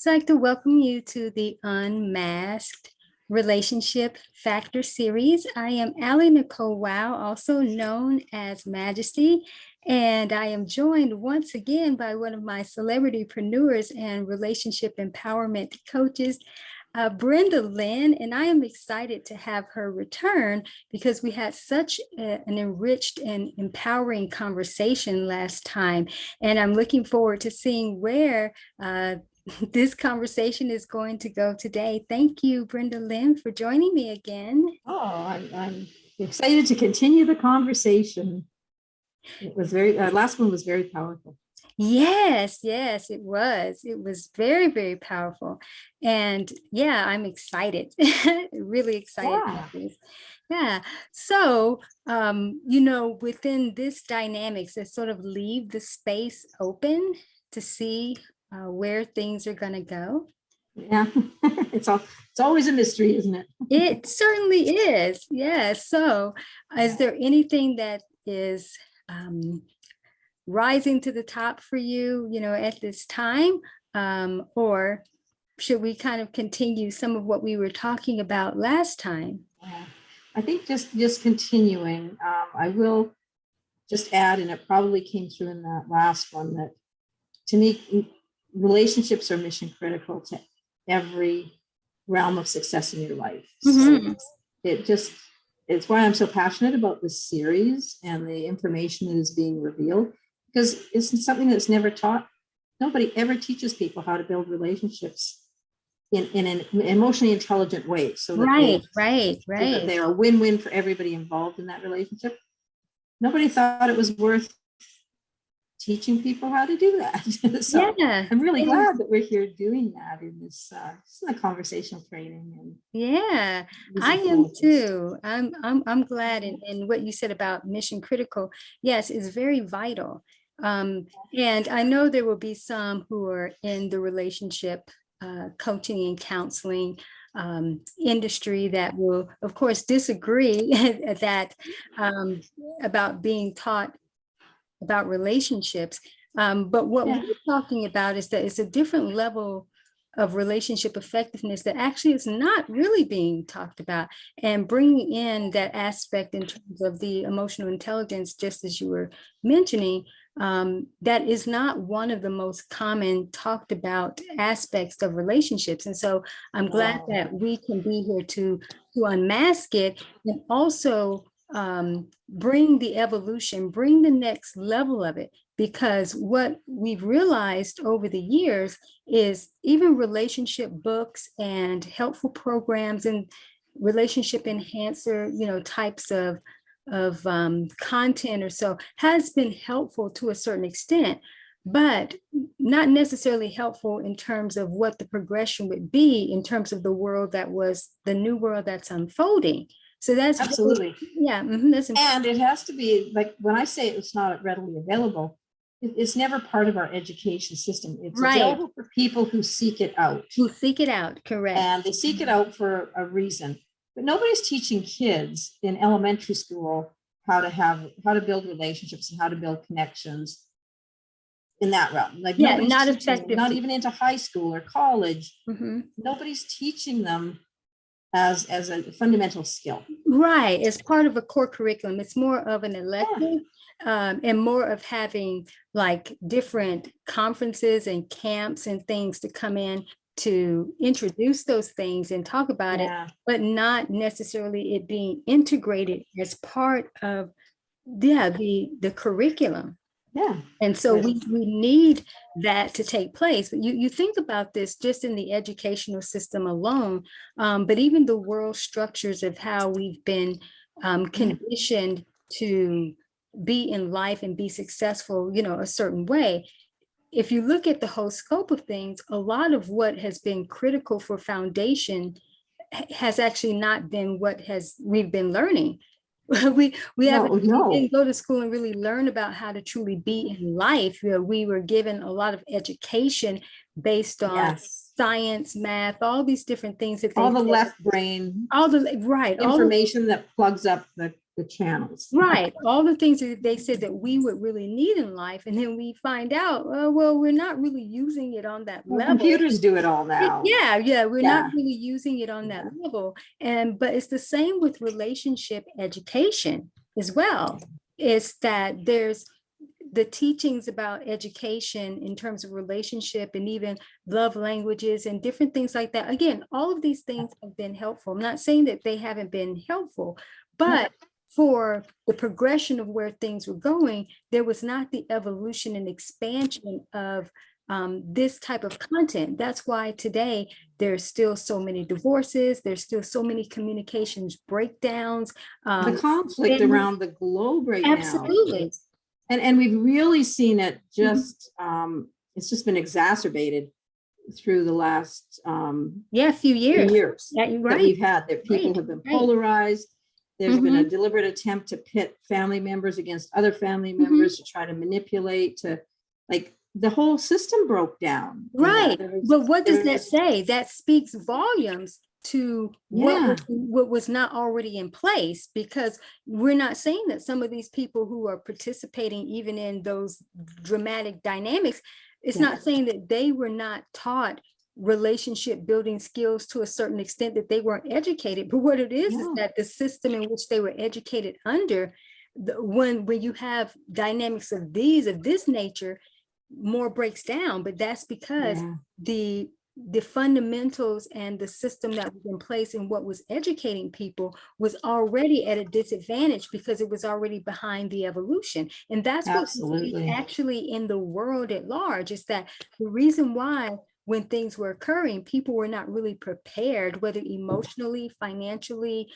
So I'd like to welcome you to the Unmasked Relationship Factor Series. I am AliNICOLE WOW, also known as Majesty, and I am joined once again by one of my celebrity-preneurs and relationship empowerment coaches, Brenda Lynn, and I am excited to have her return because we had such an enriched and empowering conversation last time, and I'm looking forward to seeing where this conversation is going to go today. Thank you, Brenda Lynn, for joining me again. Oh, I'm excited to continue the conversation. It was last one was very powerful. Yes, it was. It was very, very powerful. And yeah, I'm excited, really excited about this. Yeah. So, within this dynamics, that sort of leave the space open to see where things are going to go. Yeah, it's always a mystery, isn't it? It certainly is. Yeah. So, is there anything that is rising to the top for you, at this time, or should we kind of continue some of what we were talking about last time? Yeah. I think just continuing. I will just add, and it probably came through in that last one, that to me, relationships are mission critical to every realm of success in your life. Mm-hmm. So it's why I'm so passionate about this series and the information that is being revealed, because it's something that's never taught. Nobody ever teaches people how to build relationships in an emotionally intelligent way. So that that they are a win-win for everybody involved in that relationship. Nobody thought it was worth teaching people how to do that. So yeah. I'm really glad that we're here doing that in this conversational training. And yeah, I am too. I'm glad. And what you said about mission critical, yes, is very vital. And I know there will be some who are in the relationship coaching and counseling industry that will, of course, disagree that about being taught about relationships. But what we're talking about is that it's a different level of relationship effectiveness that actually is not really being talked about, and bringing in that aspect in terms of the emotional intelligence, just as you were mentioning, that is not one of the most common talked about aspects of relationships. And so I'm glad that we can be here to unmask it, and also bring the evolution, bring the next level of it. Because what we've realized over the years is even relationship books and helpful programs and relationship enhancer, types of content or so has been helpful to a certain extent, but not necessarily helpful in terms of what the progression would be in terms of the world that was the new world that's unfolding. So that's absolutely, that's and it has to be, like, when I say it's not readily available, it's never part of our education system. It's available for people who seek it out. Correct. And they seek it out for a reason. But nobody's teaching kids in elementary school how to build relationships and how to build connections in that realm. Like, not effective. Not even into high school or college. Mm-hmm. Nobody's teaching them as a fundamental skill. Right, as part of a core curriculum. It's more of an elective, and more of having like different conferences and camps and things to come in to introduce those things and talk about it, but not necessarily it being integrated as part of the curriculum. Yeah. And so we need that to take place. But you think about this just in the educational system alone, but even the world structures of how we've been conditioned to be in life and be successful, a certain way. If you look at the whole scope of things, a lot of what has been critical for foundation has actually not been what we've been learning. we didn't go to school and really learn about how to truly be in life. We were given a lot of education based on science, math, all these different things that all the left brain, all the information that plugs up the the channels. Right. All the things that they said that we would really need in life. And then we find out, oh, well, we're not really using it on that Well, level. computers do it all now. Yeah, we're Yeah. not really using it on that level. But it's the same with relationship education as well. It's that there's the teachings about education in terms of relationship and even love languages and different things like that. Again, all of these things have been helpful. I'm not saying that they haven't been helpful, but for the progression of where things were going, there was not the evolution and expansion of this type of content. That's why today there's still so many divorces, there's still so many communications breakdowns. The conflict around the globe right absolutely. now. And we've really seen it just, it's just been exacerbated through the last few years. Yeah, right. That we've had, that people have been polarized. There's been a deliberate attempt to pit family members against other family members, to try to manipulate, to like the whole system broke down. Right. But what does that say? That speaks volumes to what was not already in place, because we're not saying that some of these people who are participating even in those dramatic dynamics, it's not saying that they were not taught relationship building skills to a certain extent, that they weren't educated. But what it is that the system in which they were educated under, when you have dynamics of this nature, more breaks down. But that's because the fundamentals and the system that was in place and what was educating people was already at a disadvantage, because it was already behind the evolution. And that's what actually in the world at large, is that the reason why when things were occurring, people were not really prepared, whether emotionally, financially,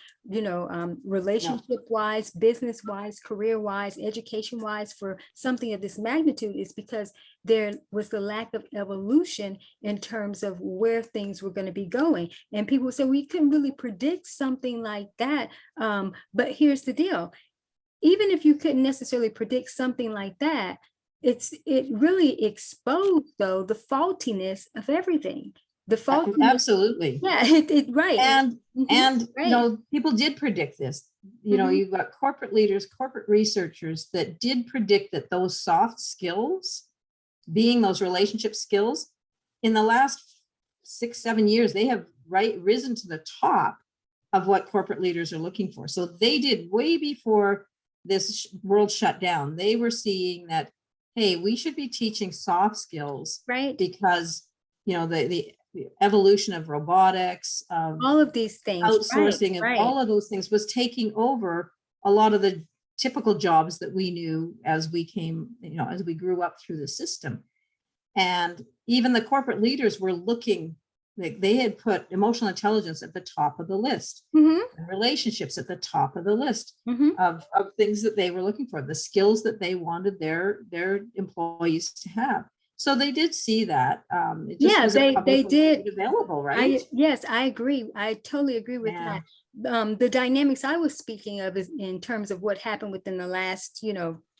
relationship wise, business wise, career wise, education wise, for something of this magnitude, is because there was the lack of evolution in terms of where things were going to be going. And people say we couldn't really predict something like that. But here's the deal. Even if you couldn't necessarily predict something like that, it really exposed, though, the faultiness of everything. The faultiness. Absolutely. Yeah, right. And people did predict this. You've got corporate leaders, corporate researchers that did predict that those soft skills, being those relationship skills, in the last 6-7 years, they have risen to the top of what corporate leaders are looking for. So they did way before this world shut down. They were seeing that, hey, we should be teaching soft skills, right? Because the evolution of robotics, of all of these things, outsourcing, and all of those things was taking over a lot of the typical jobs that we knew as we came, as we grew up through the system. And even the corporate leaders were looking, like they had put emotional intelligence at the top of the list, relationships at the top of the list of things that they were looking for, the skills that they wanted their employees to have. So they did see that. They did available, right? Yes, I agree. I totally agree with that. The dynamics I was speaking of is in terms of what happened within the last,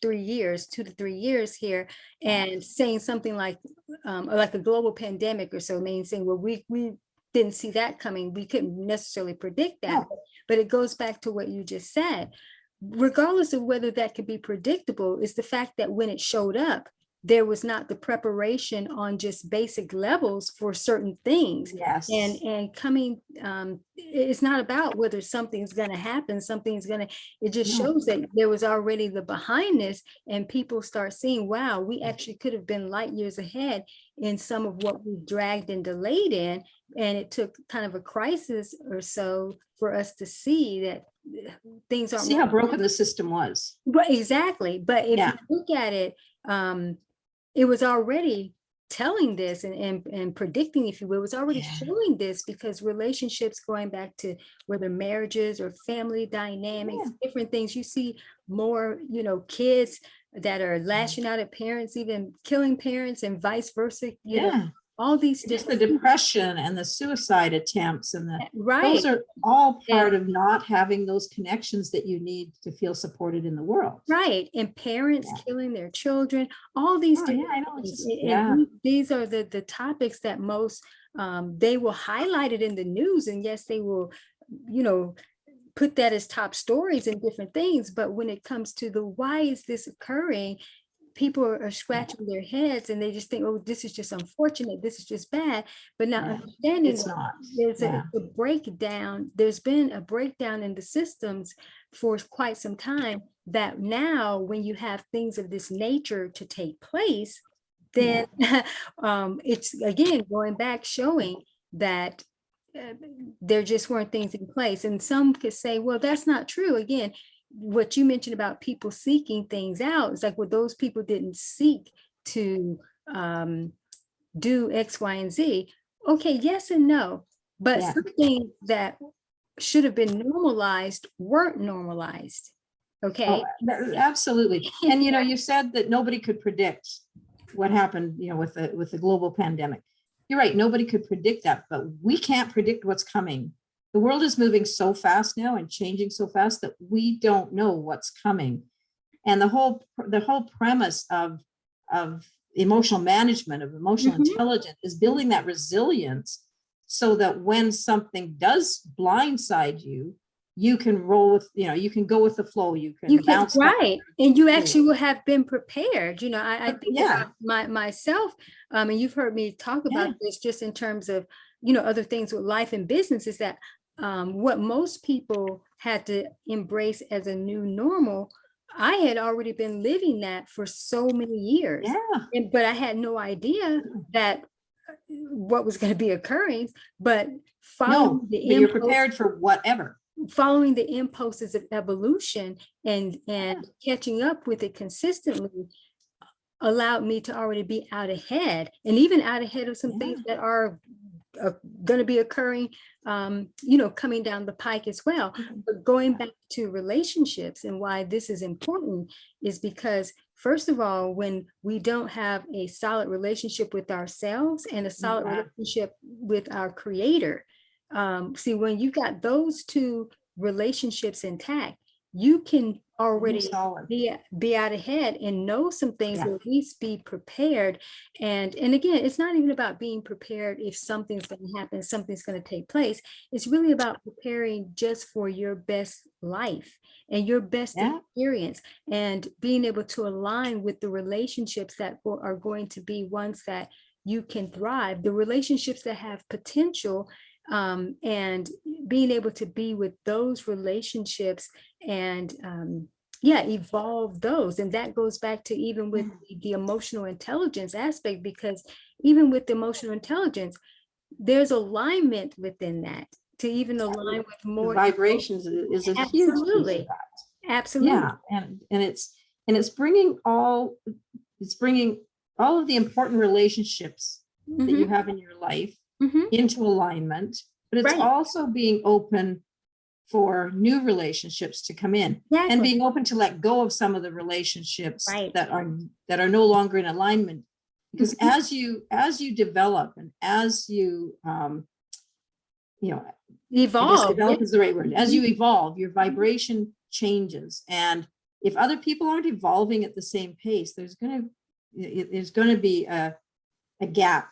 3 years, 2 to 3 years here, and saying something like a global pandemic or so, saying, well, we didn't see that coming. We couldn't necessarily predict that, but it goes back to what you just said. Regardless of whether that could be predictable, is the fact that when it showed up, there was not the preparation on just basic levels for certain things. Yes. And coming, it's not about whether something's going to happen, it just shows that there was already the behindness, and people start seeing, wow, we actually could have been light years ahead in some of what we dragged and delayed in. And it took kind of a crisis or so for us to see that things aren't. See how broken the system was. Right, exactly. But if you look at it, it was already telling this and predicting, if you will, it was already showing this, because relationships, going back to whether marriages or family dynamics, different things, you see more, kids that are lashing out at parents, even killing parents, and vice versa, all these just the depression and the suicide attempts and those are all part of not having those connections that you need to feel supported in the world. Right. And parents killing their children, all these things. These are the topics that most they will highlight it in the news, and yes, they will, put that as top stories and different things. But when it comes to the why is this occurring, people are scratching their heads and they just think, oh, this is just unfortunate. This is just bad. But now understanding It's not. there's a breakdown. There's been a breakdown in the systems for quite some time, that now when you have things of this nature to take place, then it's again going back showing that there just weren't things in place. And some could say, well, that's not true. Again, what you mentioned about people seeking things out, it's like, well, those people didn't seek to do X, Y, and Z. Okay, yes and no. But some things that should have been normalized weren't normalized. Okay. Oh, absolutely. And you said that nobody could predict what happened, with the global pandemic. You're right, nobody could predict that, but we can't predict what's coming. The world is moving so fast now and changing so fast that we don't know what's coming. And the whole premise of emotional management, of emotional intelligence, is building that resilience so that when something does blindside you, you can roll with, you can go with the flow. You can bounce back. Right. And you actually will have been prepared. I think about myself, and you've heard me talk about this just in terms of, other things with life and business, is that what most people had to embrace as a new normal, I had already been living that for so many years. But I had no idea that what was going to be occurring, but you're prepared for whatever. Following the impulses of evolution and catching up with it consistently allowed me to already be out ahead, and even out ahead of some things that are going to be occurring, coming down the pike as well. But going back to relationships and why this is important is because, first of all, when we don't have a solid relationship with ourselves and a solid relationship with our creator, see, when you got those two relationships intact, you can already be out ahead and know some things, or at least be prepared. And again, it's not even about being prepared if something's going to happen, something's going to take place. It's really about preparing just for your best life and your best experience, and being able to align with the relationships that are going to be ones that you can thrive, the relationships that have potential, and being able to be with those relationships and evolve those. And that goes back to even with the emotional intelligence aspect, because even with emotional intelligence, there's alignment within that to even align with more vibrations is a huge piece of that. Absolutely. And it's bringing all of the important relationships that you have in your life into alignment, but it's also being open for new relationships to come in, and being open to let go of some of the relationships that are no longer in alignment. Because as you develop, and as you evolve, develop is the right word. As you evolve, your vibration changes, and if other people aren't evolving at the same pace, there's going to be a gap,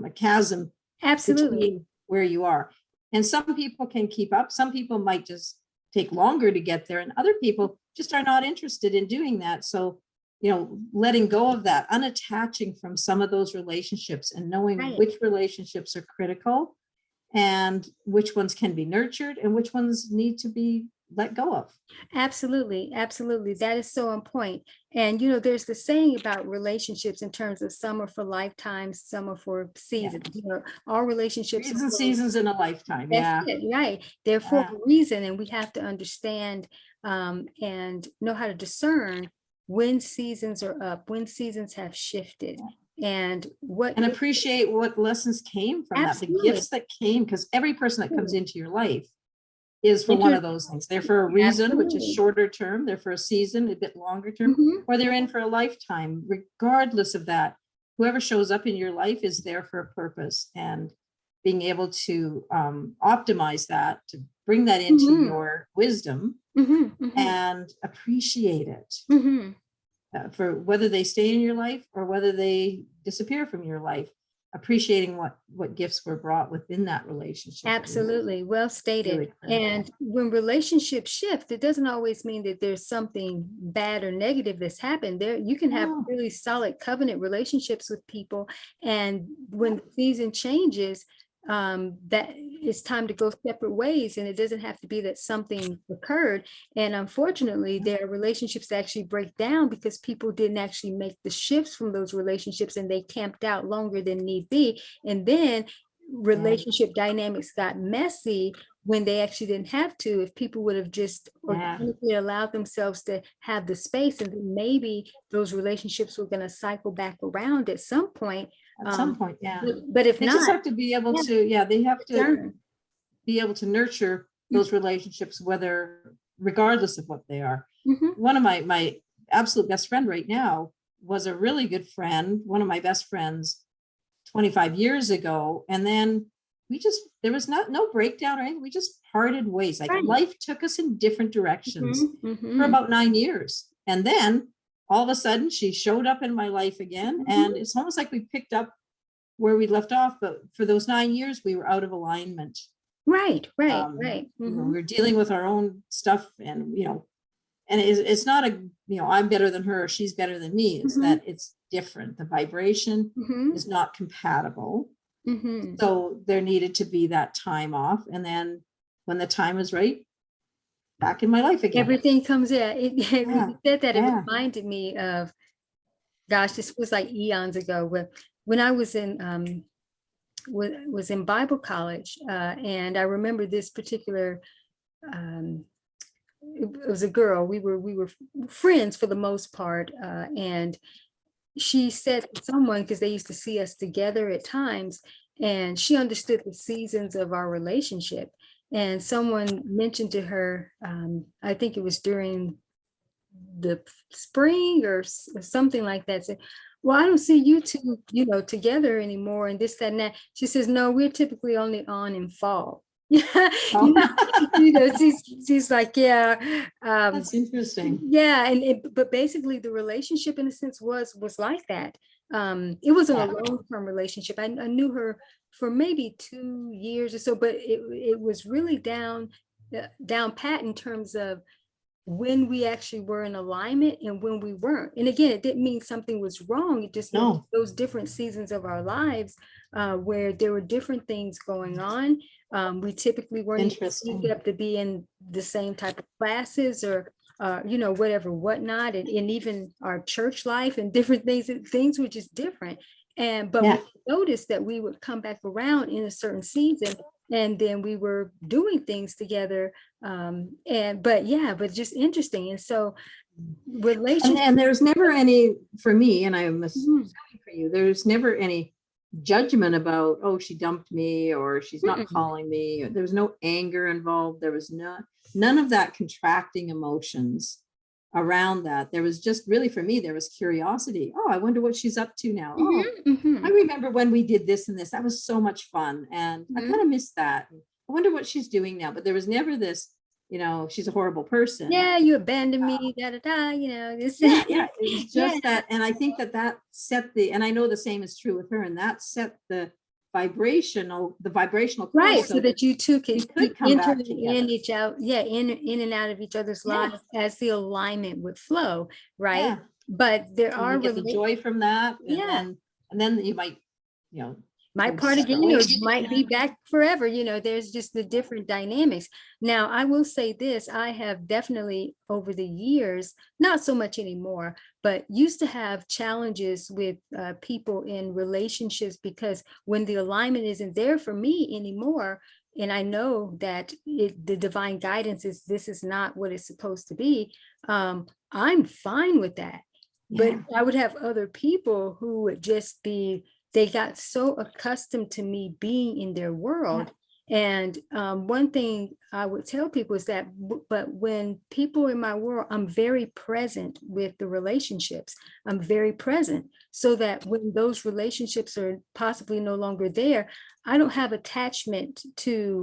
a chasm. Absolutely. Between where you are. And some people can keep up. Some people might just take longer to get there, and other people just are not interested in doing that. So, letting go of that, unattaching from some of those relationships, and knowing which relationships are critical and which ones can be nurtured and which ones need to be let go of. Absolutely. Absolutely. That is so on point. And, there's the saying about relationships in terms of some are for lifetimes, some are for seasons. All relationships. Seasons in a lifetime. That's it, right. They're for a reason. And we have to understand and know how to discern when seasons are up, when seasons have shifted. And appreciate what lessons came from that, the gifts that came, because every person that comes into your life is for one of those things. They're for a reason, which is shorter term. They're for a season, a bit longer term, or they're in for a lifetime. Regardless of that, whoever shows up in your life is there for a purpose, and being able to optimize that, to bring that into your wisdom and appreciate it for whether they stay in your life or whether they disappear from your life. appreciating what gifts were brought within that relationship. Absolutely. Well stated. Really critical. And when relationships shift, it doesn't always mean that there's something bad or negative that's happened. There, you can have No. really solid covenant relationships with people. And when the season changes, that it's time to go separate ways. And it doesn't have to be that something occurred. And unfortunately, there are relationships that actually break down because people didn't actually make the shifts from those relationships and they camped out longer than need be. And then relationship dynamics got messy when they actually didn't have to. If people would have just organically allowed themselves to have the space, and then maybe those relationships were going to cycle back around at some point. At some point, yeah. But if they not, just have to be able to, they have to be able to nurture those relationships, whether regardless of what they are. One of my absolute best friend right now was a really good friend, one of my best friends 25 years ago. And then there was no breakdown or anything. We just parted ways. Like life took us in different directions for about 9 years. And then all of a sudden she showed up in my life again. And it's almost like we picked up where we left off, but for those 9 years, we were out of alignment. Right. We were dealing with our own stuff, and and it's not I'm better than her, or she's better than me. It's that it's different. The vibration is not compatible. So there needed to be that time off. And then when the time is right, back in my life again. Everything comes in. You said that, it reminded me of, gosh, this was like eons ago when I was in Bible college, and I remember this particular. It was a girl. We were friends for the most part, and she said to someone, because they used to see us together at times, and she understood the seasons of our relationship. And someone mentioned to her, I think it was during the spring or something like that, said, well, I don't see you two, together anymore, and this, that, and that. She says, no, we're typically only on in fall. She's like, that's interesting. But basically the relationship in a sense was like that. It wasn't a long-term relationship. I knew her for maybe 2 years or so, but it was really down pat in terms of when we actually were in alignment and when we weren't. And again, it didn't mean something was wrong. It just meant those different seasons of our lives where there were different things going on. We typically weren't up to be in the same type of classes or whatnot, and even our church life and different things were just different. But we noticed that we would come back around in a certain season, and then we were doing things together. But just interesting. And so relationship, and there's never any, for me, and I'm assuming for you, there's never any judgment about, oh, she dumped me, or she's not calling me. There was no anger involved. There was none of that contracting emotions around that. There was just really, for me, there was curiosity. Oh, I wonder what she's up to now. I remember when we did this and this. That was so much fun, and I kind of missed that. I wonder what she's doing now. But there was never this, she's a horrible person. Yeah, you abandoned me, this. It was just that. And I think that set and I know the same is true with her, and that set the vibrational right, so that you two could enter in and out of each other's lives as the alignment would flow, right? But there are get the joy from that, and then you might part again, or you might be back forever. There's just the different dynamics. Now, I will say this, I have definitely over the years, not so much anymore, but used to have challenges with people in relationships, because when the alignment isn't there for me anymore, and I know that the divine guidance is, this is not what it's supposed to be, I'm fine with that. But I would have other people who would just be, they got so accustomed to me being in their world. And one thing I would tell people is that, but when people are in my world, I'm very present with the relationships. I'm very present, so that when those relationships are possibly no longer there, I don't have attachment to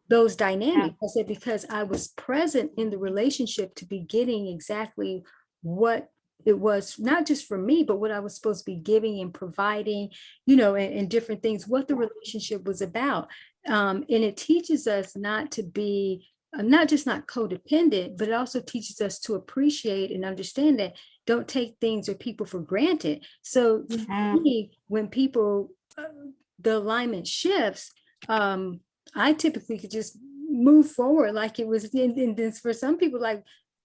those dynamics. I said, because I was present in the relationship to be getting exactly what it was not just for me, but what I was supposed to be giving and providing, you know, and different things, what the relationship was about. And it teaches us not to be, not just not codependent, but it also teaches us to appreciate and understand that don't take things or people for granted. So for me, when people, the alignment shifts, I typically could just move forward like it was in this. For some people, like,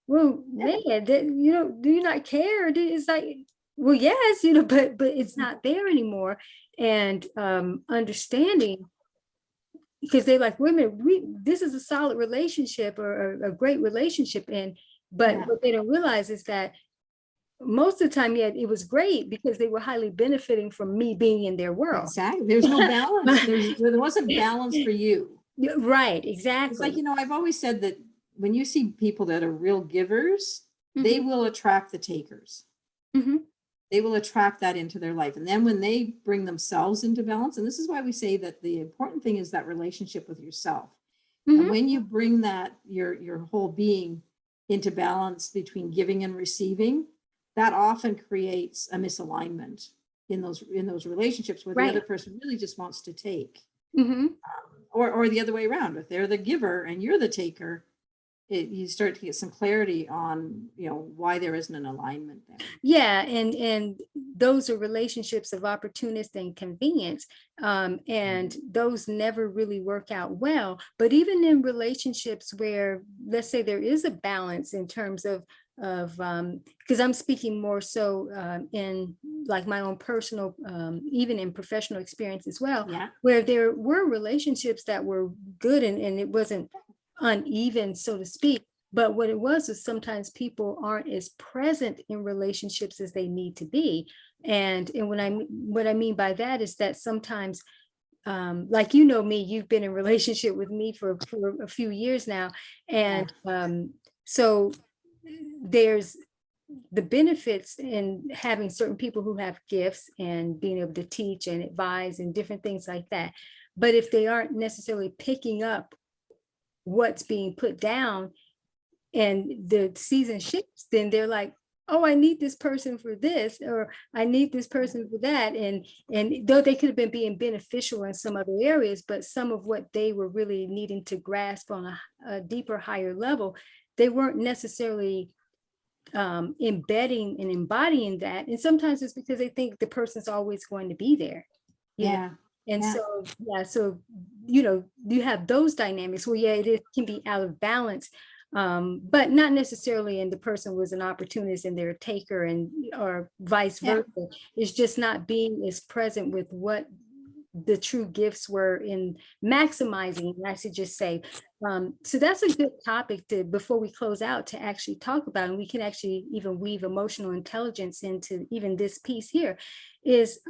well, man, that, you know, do you not care? It's like, well, yes, you know, but it's not there anymore. And understanding, because they're like, women, this is a solid relationship or a great relationship. And but what they don't realize is that most of the time, yeah, it was great because they were highly benefiting from me being in their world. Exactly. There's no balance. There wasn't balance for you. Right, exactly. It's like, you know, I've always said that when you see people that are real givers, they will attract the takers. They will attract that into their life. And then when they bring themselves into balance, and this is why we say that the important thing is that relationship with yourself. And when you bring that, your whole being into balance between giving and receiving, that often creates a misalignment in those relationships where the other person really just wants to take. Or the other way around. If they're the giver and you're the taker, you start to get some clarity on, you know, why there isn't an alignment there. Yeah, and those are relationships of opportunist and convenience, and those never really work out well. But even in relationships where, let's say, there is a balance in terms of because I'm speaking more so in like my own personal, even in professional experience as well, where there were relationships that were good and it wasn't uneven, so to speak. But what it was is sometimes people aren't as present in relationships as they need to be. And what I mean by that is that sometimes, like, you know me, you've been in relationship with me for a few years now. And so there's the benefits in having certain people who have gifts and being able to teach and advise and different things like that. But if they aren't necessarily picking up what's being put down and the season shifts, then they're like, oh, I need this person for this, or I need this person for that. And though they could have been being beneficial in some other areas, but some of what they were really needing to grasp on a deeper, higher level, they weren't necessarily embedding and embodying that. And sometimes it's because they think the person's always going to be there. You know? And so, you know, you have those dynamics where, it can be out of balance, but not necessarily in the person was an opportunist and they're a taker, and or vice versa. It's just not being as present with what the true gifts were in maximizing, I should just say. So that's a good topic to, before we close out, to actually talk about, and we can actually even weave emotional intelligence into even this piece here, is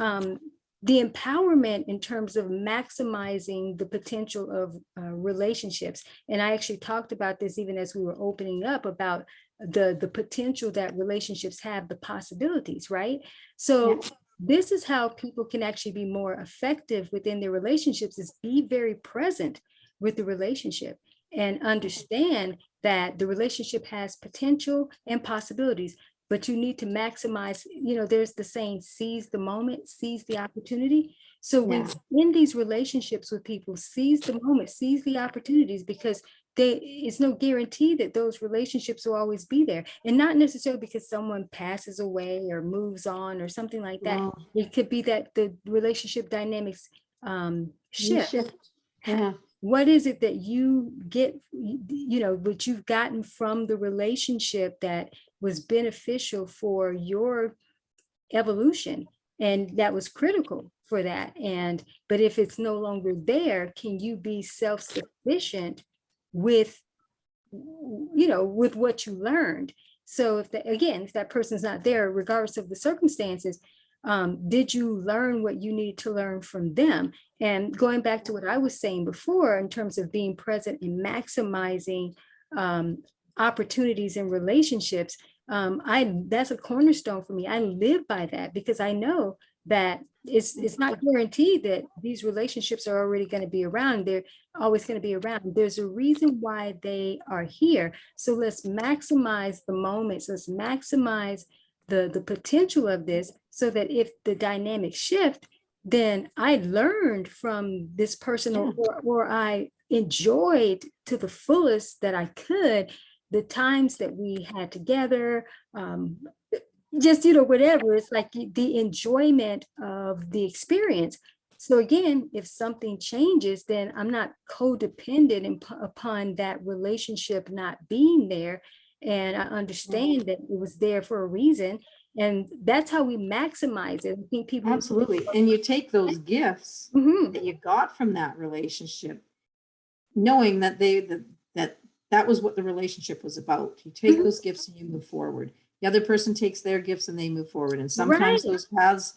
the empowerment in terms of maximizing the potential of relationships. And I actually talked about this even as we were opening up about the potential that relationships have, the possibilities, right? So this is how people can actually be more effective within their relationships, is be very present with the relationship and understand that the relationship has potential and possibilities, but you need to maximize, you know, there's the saying, seize the moment, seize the opportunity. So when in these relationships with people, seize the moment, seize the opportunities, because it's no guarantee that those relationships will always be there. And not necessarily because someone passes away or moves on or something like that. It could be that the relationship dynamics shift. What is it that you get, you know, what you've gotten from the relationship that was beneficial for your evolution and that was critical for that? And but if it's no longer there, can you be self-sufficient with, you know, with what you learned? So if if that person's not there, regardless of the circumstances, did you learn what you need to learn from them? And going back to what I was saying before, in terms of being present and maximizing opportunities in relationships, that's a cornerstone for me. I live by that because I know that it's not guaranteed that these relationships are already going to be around. They're always going to be around. There's a reason why they are here. So let's maximize the moments. Let's maximize the potential of this, so that if the dynamics shift, then I learned from this person, or I enjoyed to the fullest that I could the times that we had together, just, whatever. It's like the enjoyment of the experience. So again, if something changes, then I'm not codependent upon that relationship not being there. And I understand that it was there for a reason. And that's how we maximize it. I think people— Absolutely. And you take those gifts that you got from that relationship, knowing that that was what the relationship was about. You take those gifts and you move forward. The other person takes their gifts and they move forward. And sometimes those paths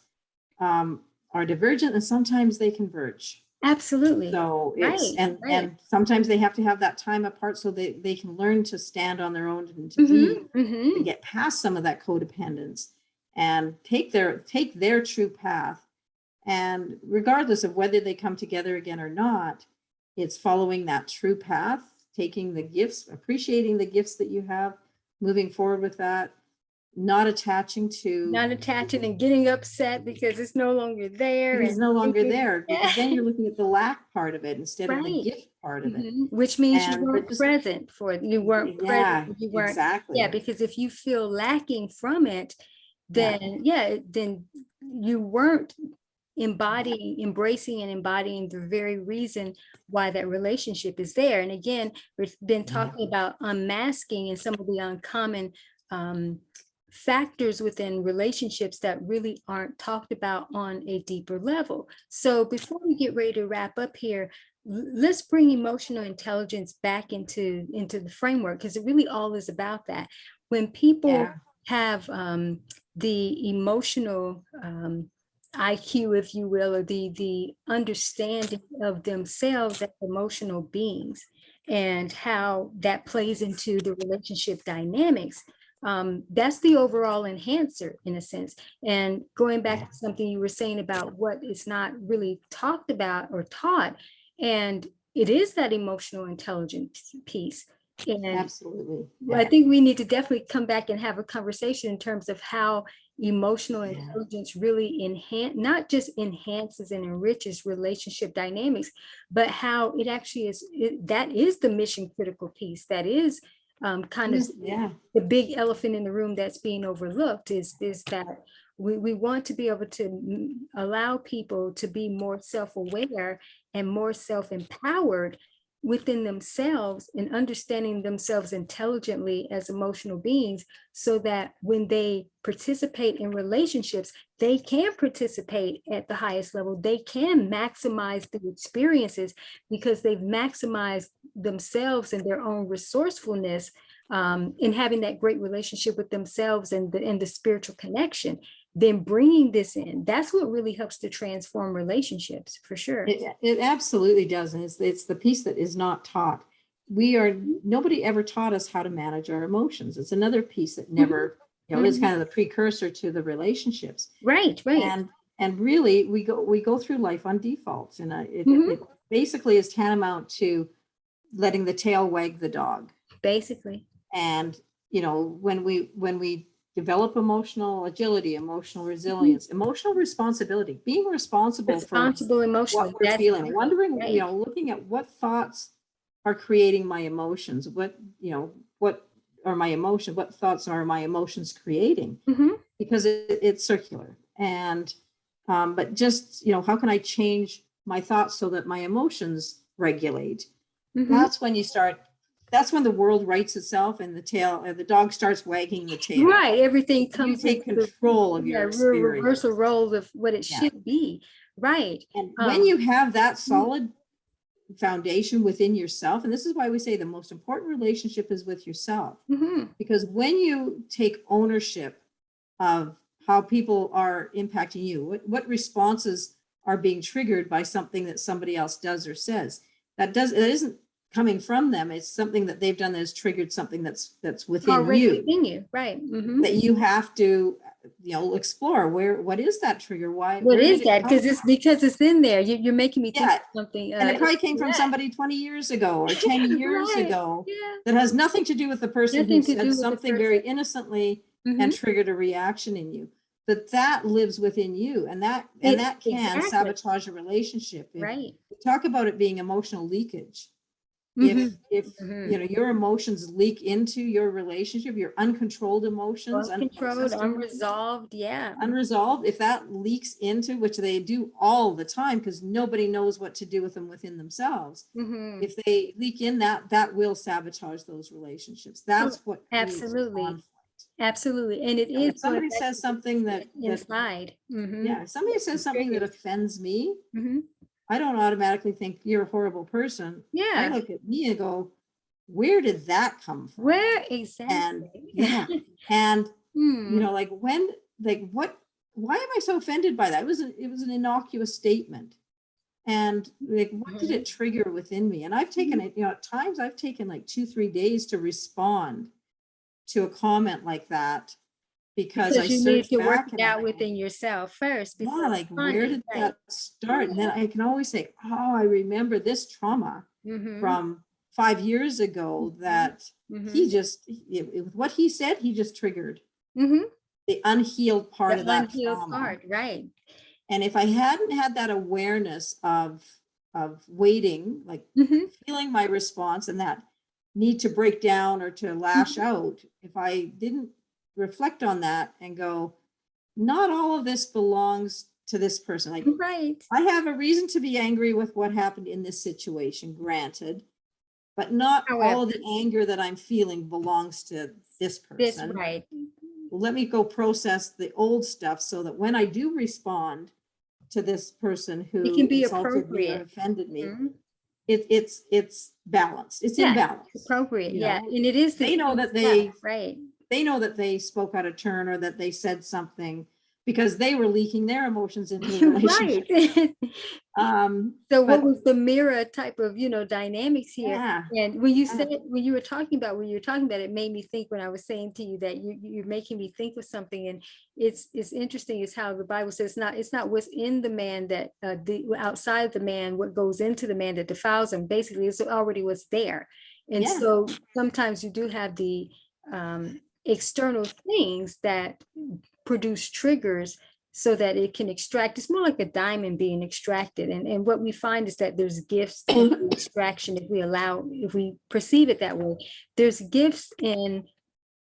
are divergent, and sometimes they converge. Absolutely. So it's and sometimes they have to have that time apart so they can learn to stand on their own and to get past some of that codependence and take their true path. And regardless of whether they come together again or not, it's following that true path, taking the gifts, appreciating the gifts that you have, moving forward with that, not attaching and getting upset because it's no longer there. It's no longer there, because then you're looking at the lack part of it instead of the gift part of it. Which means you weren't present for it. You weren't present. You weren't. Exactly. Yeah, because if you feel lacking from it, then then you weren't embracing and embodying the very reason why that relationship is there. And again, we've been talking about unmasking and some of the uncommon factors within relationships that really aren't talked about on a deeper level. So before we get ready to wrap up here, let's bring emotional intelligence back into the framework, because it really all is about that. When people have the emotional IQ, if you will, or the understanding of themselves as emotional beings and how that plays into the relationship dynamics, that's the overall enhancer in a sense. And going back to something you were saying about what is not really talked about or taught, and it is that emotional intelligence piece. And absolutely, I think we need to definitely come back and have a conversation in terms of how emotional intelligence really not just enhances and enriches relationship dynamics, but how it actually is, that is the mission critical piece. That is kind of the big elephant in the room that's being overlooked, is that we want to be able to allow people to be more self-aware and more self-empowered within themselves and understanding themselves intelligently as emotional beings, so that when they participate in relationships, they can participate at the highest level. They can maximize the experiences because they've maximized themselves and their own resourcefulness in having that great relationship with themselves and the spiritual connection. Then bringing this in, that's what really helps to transform relationships, for sure. It absolutely does. And it's the piece that is not taught. Nobody ever taught us how to manage our emotions. It's another piece that never, is kind of the precursor to the relationships. Right. And really we go through life on defaults. And it basically is tantamount to letting the tail wag the dog. Basically. And, when we develop emotional agility, emotional resilience, emotional responsibility, being responsible for emotionally, what we're feeling, wondering, looking at what thoughts are creating my emotions, what are my emotions, what thoughts are my emotions creating, because it's circular. And, but just, how can I change my thoughts so that my emotions regulate? That's when the world rights itself and the dog starts wagging the tail. Right. Everything comes to take control of your experience. Reversal role of what it should be. Right. And when you have that solid foundation within yourself, and this is why we say the most important relationship is with yourself, because when you take ownership of how people are impacting you, what responses are being triggered by something that somebody else does or says, it isn't coming from them. It's something that they've done that has triggered something that's within you. Right. That you have to, explore what is that trigger? What is that? Because it's in there. You're making me think of something. And it probably came from somebody 20 years ago or 10 years ago that has nothing to do with the person who said something very innocently and triggered a reaction in you. But that lives within you, and that can sabotage a relationship. Right. We talk about it being emotional leakage. If you know, your emotions leak into your relationship, your uncontrolled emotions, uncontrolled, unresolved, unresolved, if that leaks into, which they do all the time because nobody knows what to do with them within themselves. If they leak in, that will sabotage those relationships. That's what absolutely. Absolutely. And it if is somebody says something that inside. Yeah, if somebody says something that offends me, I don't automatically think you're a horrible person. Yeah. I look at me and go, where did that come from? Where exactly? And and you know, like when, like what, why am I so offended by that? It was an innocuous statement. And like, what did it trigger within me? And I've taken it, you know, at times I've taken like 2-3 days to respond to a comment like that, because I you need to work it out within yourself first. Yeah, like where did that start? And then I can always say, oh, I remember this trauma from 5 years ago that he just, with what he said, he just triggered the unhealed part of that trauma. Right. And if I hadn't had that awareness of waiting, like feeling my response and that need to break down or to lash out, if I didn't reflect on that and go, not all of this belongs to this person. Like, I have a reason to be angry with what happened in this situation, granted, but not all of the anger that I'm feeling belongs to this person. Let me go process the old stuff so that when I do respond to this person who it can be insulted me or offended me, it's balanced. It's in balance. Appropriate. Yeah. And it is. They know that they know that they spoke out of turn or that they said something because they were leaking their emotions into the relationship. So what was the mirror type of, you know, dynamics here? And when you said, when you were talking about it made me think, when I was saying to you that you're making me think of something. And it's interesting is how the Bible says it's not what's in the man that outside the man, what goes into the man that defiles him. Basically, it's already what's there. And so sometimes you do have the external things that produce triggers so that it can extract. It's more like a diamond being extracted. And what we find is that there's gifts in extraction if we perceive it that way. There's gifts in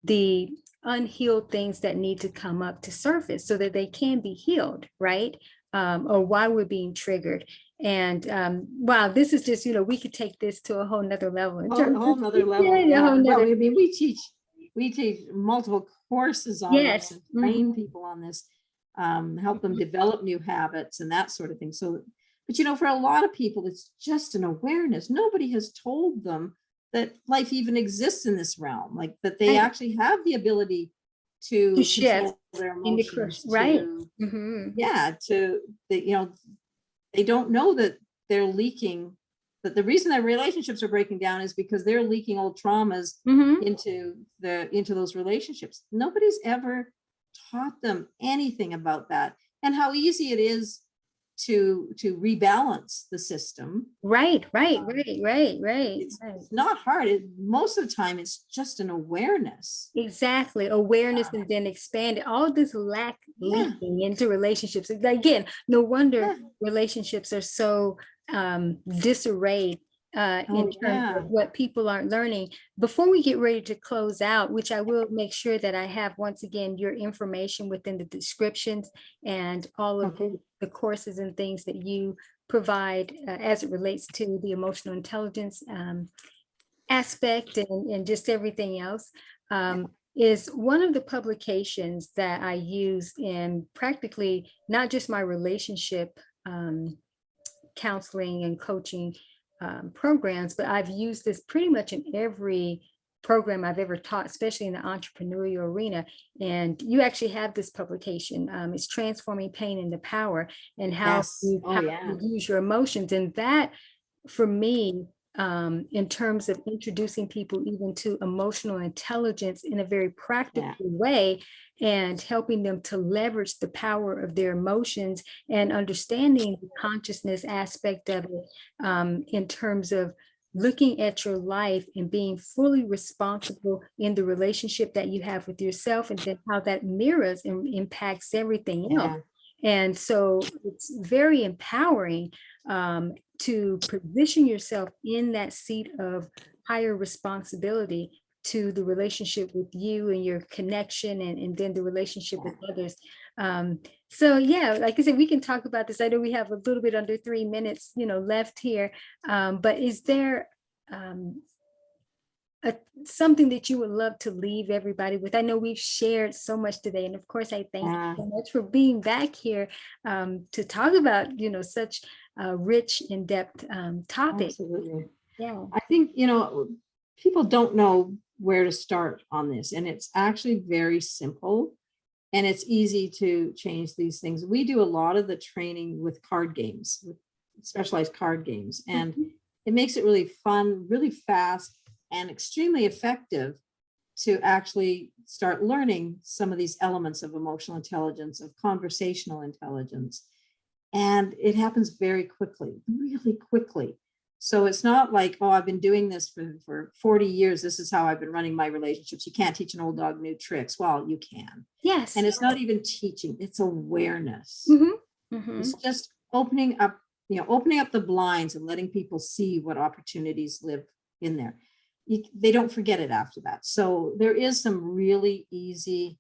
the unhealed things that need to come up to surface so that they can be healed, right? Or why we're being triggered. And wow, this is just, you know, we could take this to a whole nother level. A whole nother level. Well, I mean, we teach multiple courses on this and train people on this, help them develop new habits and that sort of thing. So, but you know, for a lot of people, it's just an awareness. Nobody has told them that life even exists in this realm, like that they actually have the ability to shift their emotions, you know, they don't know that they're leaking. But the reason that relationships are breaking down is because they're leaking old traumas into those relationships. Nobody's ever taught them anything about that and how easy it is to rebalance the system. Right. It's not hard. Most of the time, it's just an awareness. Exactly. Awareness and then expand it. All this lack leaking into relationships. Again, no wonder relationships are so disarray in terms of what people aren't learning. Before we get ready to close out, which I will make sure that I have, once again, your information within the descriptions and all of the courses and things that you provide as it relates to the emotional intelligence aspect and just everything else, is one of the publications that I use in practically not just my relationship counseling and coaching programs, but I've used this pretty much in every program I've ever taught, especially in the entrepreneurial arena. And you actually have this publication. It's Transforming Pain into Power, and how you use your emotions. And that, for me, in terms of introducing people even to emotional intelligence in a very practical way, and helping them to leverage the power of their emotions and understanding the consciousness aspect of it, in terms of looking at your life and being fully responsible in the relationship that you have with yourself, and then how that mirrors and impacts everything else. And so it's very empowering to position yourself in that seat of higher responsibility to the relationship with you and your connection, and then the relationship with others. So yeah, like I said, we can talk about this. I know we have a little bit under 3 minutes, left here. But is there something that you would love to leave everybody with? I know we've shared so much today, and of course, I thank you so much for being back here to talk about, such a rich, in-depth topic. Absolutely. Yeah. I think, people don't know where to start on this, and it's actually very simple, and it's easy to change these things. We do a lot of the training with card games, with specialized card games, and it makes it really fun, really fast, and extremely effective to actually start learning some of these elements of emotional intelligence, of conversational intelligence. And it happens very quickly, really quickly. So it's not like, oh, I've been doing this for 40 years. This is how I've been running my relationships. You can't teach an old dog new tricks. Well, you can. Yes. And it's not even teaching, it's awareness. It's just opening up the blinds and letting people see what opportunities live in there. They don't forget it after that. So there is some really easy,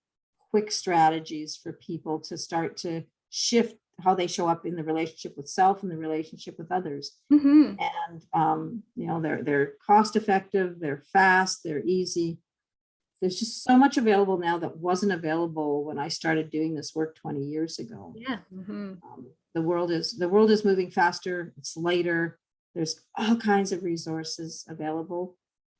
quick strategies for people to start to shift how they show up in the relationship with self and the relationship with others. And they're cost effective, they're fast, they're easy. There's just so much available now that wasn't available when I started doing this work 20 years ago. Yeah. The world is moving faster, it's lighter, there's all kinds of resources available.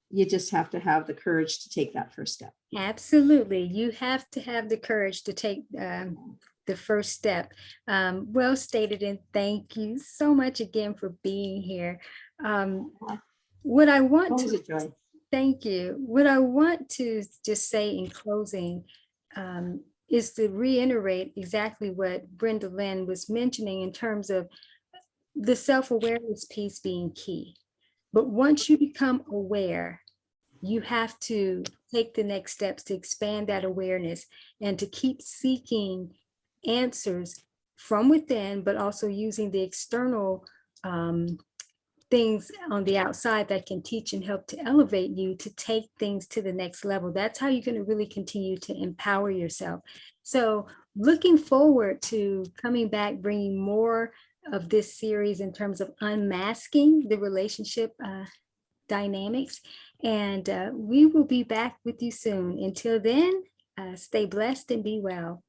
You just have to have the courage to take that first step. Absolutely. You have to have the courage to take the first step. Well stated, and thank you so much again for being here. What I want Always to a joy. Thank you. What I want to just say in closing is to reiterate exactly what Brenda Lynn was mentioning in terms of the self-awareness piece being key. But once you become aware, you have to take the next steps to expand that awareness and to keep seeking answers from within, but also using the external things on the outside that can teach and help to elevate you to take things to the next level. That's how you're going to really continue to empower yourself. So looking forward to coming back, bringing more of this series in terms of unmasking the relationship dynamics. And we will be back with you soon. Until then, stay blessed and be well.